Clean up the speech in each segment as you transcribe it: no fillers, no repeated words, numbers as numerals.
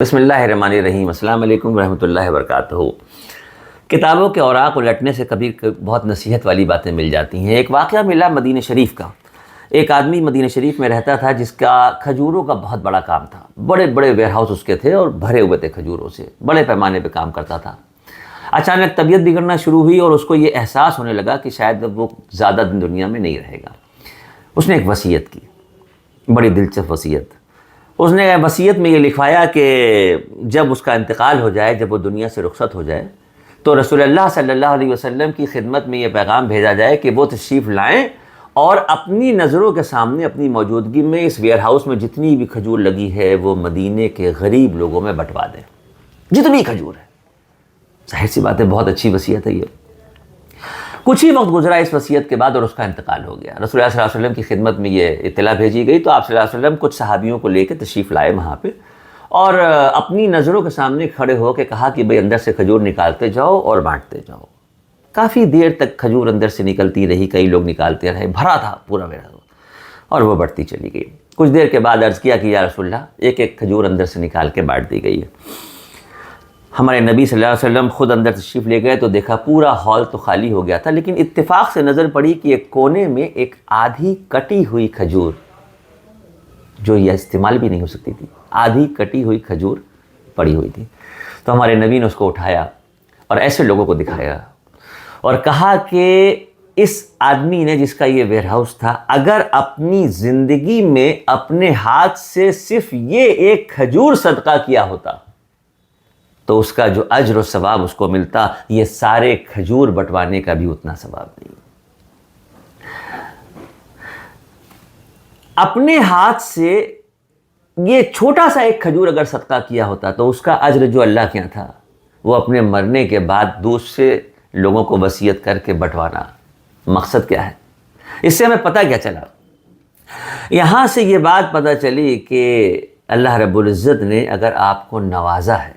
بسم اللہ الرحمن الرحیم۔ السلام علیکم ورحمۃ اللہ وبرکاتہ۔ کتابوں کے اوراق الٹنے سے کبھی بہت نصیحت والی باتیں مل جاتی ہیں۔ ایک واقعہ ملا مدینہ شریف کا۔ ایک آدمی مدینہ شریف میں رہتا تھا جس کا کھجوروں کا بہت بڑا کام تھا۔ بڑے بڑے ویئر ہاؤس اس کے تھے اور بھرے ہوئے تھے کھجوروں سے، بڑے پیمانے پہ کام کرتا تھا۔ اچانک طبیعت بگڑنا شروع ہوئی اور اس کو یہ احساس ہونے لگا کہ شاید اب وہ زیادہ دن دنیا میں نہیں رہے گا۔ اس نے ایک وصیت کی، بڑی دلچسپ وصیت۔ اس نے وصیت میں یہ لکھوایا کہ جب اس کا انتقال ہو جائے، جب وہ دنیا سے رخصت ہو جائے، تو رسول اللہ صلی اللہ علیہ وسلم کی خدمت میں یہ پیغام بھیجا جائے کہ وہ تشریف لائیں اور اپنی نظروں کے سامنے اپنی موجودگی میں اس ویئر ہاؤس میں جتنی بھی کھجور لگی ہے وہ مدینے کے غریب لوگوں میں بٹوا دیں، جتنی کھجور ہے۔ ظاہر سی بات ہے، بہت اچھی وصیت ہے یہ۔ کچھ ہی وقت گزرا اس وصیت کے بعد اور اس کا انتقال ہو گیا۔ رسول اللہ صلی اللہ علیہ وسلم کی خدمت میں یہ اطلاع بھیجی گئی تو آپ صلی اللہ علیہ وسلم کچھ صحابیوں کو لے کے تشریف لائے وہاں پہ، اور اپنی نظروں کے سامنے کھڑے ہو کے کہا کہ بھئی اندر سے کھجور نکالتے جاؤ اور بانٹتے جاؤ۔ کافی دیر تک کھجور اندر سے نکلتی رہی، کئی لوگ نکالتے رہے، بھرا تھا پورا میرا، اور وہ بڑھتی چلی گئی۔ کچھ دیر کے بعد عرض کیا کہ یا رسول اللہ، ایک ایک کھجور اندر سے نکال کے بانٹ دی گئی ہے۔ ہمارے نبی صلی اللہ علیہ وسلم خود اندر تشریف لے گئے تو دیکھا پورا ہال تو خالی ہو گیا تھا، لیکن اتفاق سے نظر پڑی کہ ایک کونے میں ایک آدھی کٹی ہوئی کھجور، جو یہ استعمال بھی نہیں ہو سکتی تھی، آدھی کٹی ہوئی کھجور پڑی ہوئی تھی۔ تو ہمارے نبی نے اس کو اٹھایا اور ایسے لوگوں کو دکھایا اور کہا کہ اس آدمی نے، جس کا یہ ویئر ہاؤس تھا، اگر اپنی زندگی میں اپنے ہاتھ سے صرف یہ ایک کھجور صدقہ کیا ہوتا تو اس کا جو اجر و ثواب اس کو ملتا، یہ سارے کھجور بٹوانے کا بھی اتنا ثواب نہیں۔ اپنے ہاتھ سے یہ چھوٹا سا ایک کھجور اگر صدقہ کیا ہوتا تو اس کا اجر جو اللہ کے یہاں تھا وہ اپنے مرنے کے بعد دوسرے لوگوں کو وصیت کر کے بٹوانا۔ مقصد کیا ہے؟ اس سے ہمیں پتہ کیا چلا؟ یہاں سے یہ بات پتہ چلی کہ اللہ رب العزت نے اگر آپ کو نوازا ہے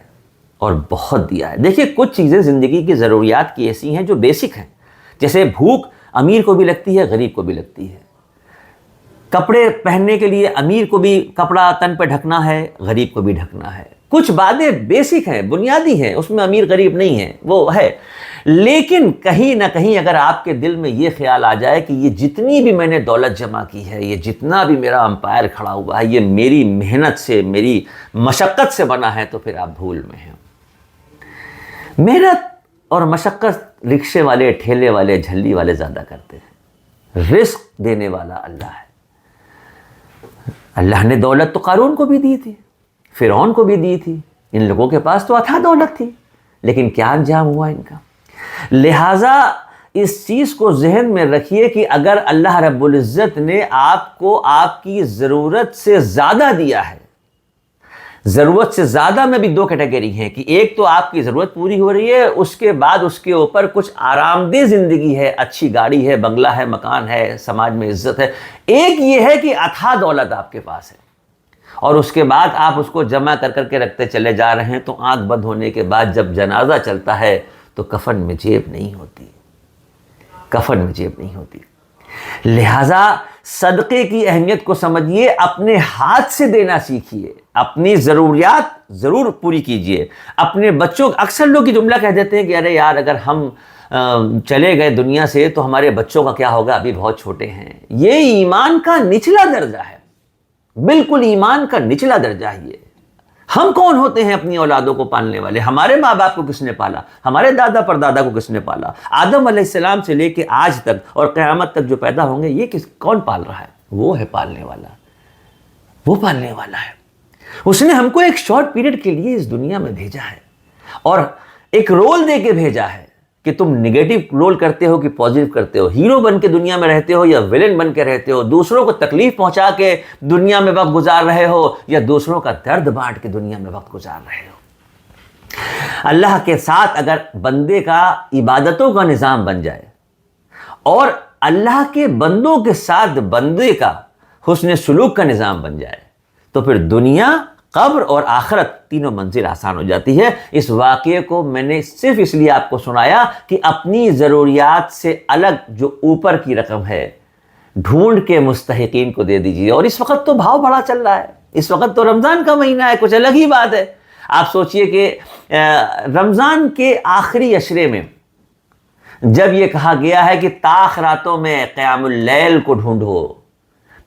اور بہت دیا ہے۔ دیکھیے، کچھ چیزیں زندگی کی ضروریات کی ایسی ہیں جو بیسک ہیں، جیسے بھوک امیر کو بھی لگتی ہے، غریب کو بھی لگتی ہے۔ کپڑے پہننے کے لیے امیر کو بھی کپڑا تن پہ ڈھکنا ہے، غریب کو بھی ڈھکنا ہے۔ کچھ باتیں بیسک ہیں، بنیادی ہیں، اس میں امیر غریب نہیں ہے، وہ ہے۔ لیکن کہیں نہ کہیں اگر آپ کے دل میں یہ خیال آ جائے کہ یہ جتنی بھی میں نے دولت جمع کی ہے، یہ جتنا بھی میرا امپائر کھڑا ہوا ہے، یہ میری محنت سے، میری مشقت سے بنا ہے، تو پھر آپ بھول میں ہیں۔ محنت اور مشقت رکشے والے، ٹھیلے والے، جھلی والے زیادہ کرتے ہیں۔ رزق دینے والا اللہ ہے۔ اللہ نے دولت تو قارون کو بھی دی تھی، فرعون کو بھی دی تھی، ان لوگوں کے پاس تو اتھا دولت تھی، لیکن کیا انجام ہوا ان کا؟ لہٰذا اس چیز کو ذہن میں رکھیے کہ اگر اللہ رب العزت نے آپ کو آپ کی ضرورت سے زیادہ دیا ہے، ضرورت سے زیادہ میں بھی دو کیٹیگری ہیں کہ ایک تو آپ کی ضرورت پوری ہو رہی ہے، اس کے بعد اس کے اوپر کچھ آرام دہ زندگی ہے، اچھی گاڑی ہے، بنگلہ ہے، مکان ہے، سماج میں عزت ہے۔ ایک یہ ہے کہ اتھا دولت آپ کے پاس ہے اور اس کے بعد آپ اس کو جمع کر کر کے رکھتے چلے جا رہے ہیں، تو آنکھ بند ہونے کے بعد جب جنازہ چلتا ہے تو کفن میں جیب نہیں ہوتی، کفن میں جیب نہیں ہوتی۔ لہٰذا صدقے کی اہمیت کو سمجھیے، اپنے ہاتھ سے دینا سیکھیے، اپنی ضروریات ضرور پوری کیجیے۔ اپنے بچوں، اکثر لوگ یہ جملہ کہہ دیتے ہیں کہ ارے یار، اگر ہم چلے گئے دنیا سے تو ہمارے بچوں کا کیا ہوگا، ابھی بہت چھوٹے ہیں۔ یہ ایمان کا نچلا درجہ ہے، بالکل ایمان کا نچلا درجہ ہے یہ۔ ہم کون ہوتے ہیں اپنی اولادوں کو پالنے والے؟ ہمارے ماں باپ کو کس نے پالا؟ ہمارے دادا پردادا کو کس نے پالا؟ آدم علیہ السلام سے لے کے آج تک اور قیامت تک جو پیدا ہوں گے، یہ کون پال رہا ہے؟ وہ ہے پالنے والا، وہ پالنے والا ہے۔ اس نے ہم کو ایک شارٹ پیریڈ کے لیے اس دنیا میں بھیجا ہے اور ایک رول دے کے بھیجا ہے کہ تم نگیٹو رول کرتے ہو کہ پازیٹیو کرتے ہو، ہیرو بن کے دنیا میں رہتے ہو یا ویلن بن کے رہتے ہو، دوسروں کو تکلیف پہنچا کے دنیا میں وقت گزار رہے ہو یا دوسروں کا درد بانٹ کے دنیا میں وقت گزار رہے ہو۔ اللہ کے ساتھ اگر بندے کا عبادتوں کا نظام بن جائے اور اللہ کے بندوں کے ساتھ بندے کا حسن سلوک کا نظام بن جائے تو پھر دنیا، قبر اور آخرت تینوں منزل آسان ہو جاتی ہے۔ اس واقعے کو میں نے صرف اس لیے آپ کو سنایا کہ اپنی ضروریات سے الگ جو اوپر کی رقم ہے ڈھونڈ کے مستحقین کو دے دیجیے۔ اور اس وقت تو بھاؤ بڑا چل رہا ہے، اس وقت تو رمضان کا مہینہ ہے، کچھ الگ ہی بات ہے۔ آپ سوچئے کہ رمضان کے آخری عشرے میں جب یہ کہا گیا ہے کہ طاق راتوں میں قیام اللیل کو ڈھونڈو،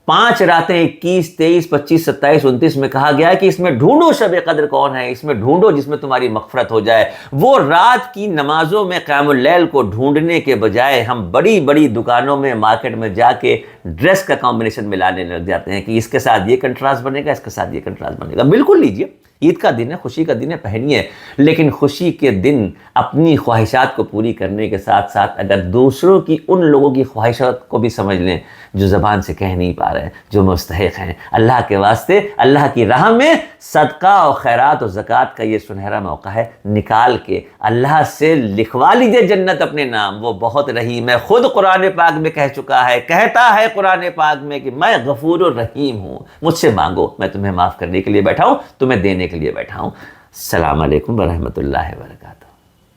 5 راتیں 21، 23، 25، 27، 29 میں کہا گیا ہے کہ اس میں ڈھونڈو شب قدر کون ہے، اس میں ڈھونڈو جس میں تمہاری مغفرت ہو جائے۔ وہ رات کی نمازوں میں قیام اللیل کو ڈھونڈنے کے بجائے ہم بڑی بڑی دکانوں میں، مارکیٹ میں جا کے ڈریس کا کمبینیشن ملانے لگ جاتے ہیں کہ اس کے ساتھ یہ کنٹراسٹ بنے گا، اس کے ساتھ یہ کنٹراسٹ بنے گا۔ بالکل لیجئے، عید کا دن ہے، خوشی کا دن ہے، پہنیے، لیکن خوشی کے دن اپنی خواہشات کو پوری کرنے کے ساتھ ساتھ اگر دوسروں کی، ان لوگوں کی خواہشات کو بھی سمجھ لیں جو زبان سے کہہ نہیں پا رہے، جو مستحق ہیں، اللہ کے واسطے اللہ کی راہ میں صدقہ و خیرات و زکوٰۃ کا یہ سنہرا موقع ہے، نکال کے اللہ سے لکھوا لیجئے جنت اپنے نام، وہ بہت رحیم ہے۔ خود قرآن پاک میں کہہ چکا ہے، کہتا ہے قرآن پاک میں کہ میں غفور الرحیم ہوں، مجھ سے مانگو، میں تمہیں معاف کرنے کے لیے بیٹھا ہوں، تمہیں دینے کے لیے بیٹھا ہوں۔ السلام علیکم ورحمۃ اللہ وبرکاتہ۔